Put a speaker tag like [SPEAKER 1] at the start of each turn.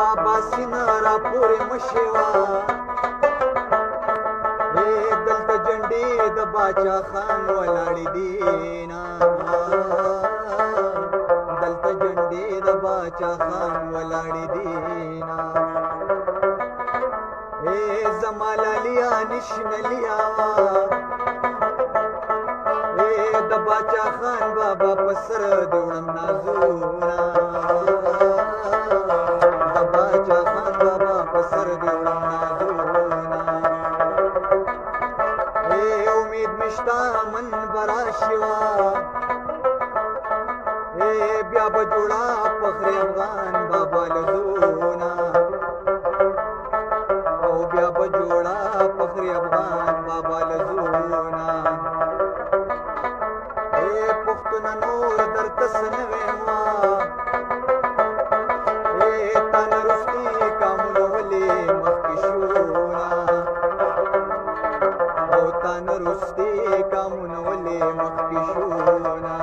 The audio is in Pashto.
[SPEAKER 1] بابا سینارا پورې مشوا دلته جنډې د باچا خان ولاړې دي نا دلته جنډې د باچا خان ولاړې دي نا زمالالیا نشنلیا د باچا خان بابا په سر د وړم نازونا د باچا خان بابا په سر د وړم نازونا امید مشتا من برا شوا بیا به جوړا فخر افغان بابا لزونا او بیا به جوړا فخر افغان بابا لزونا پختونه نور درته څه نه ویم تا نه رستي کامونه ولې مخکې شونا او تا نه رستي کامونه ولې مخکې شونا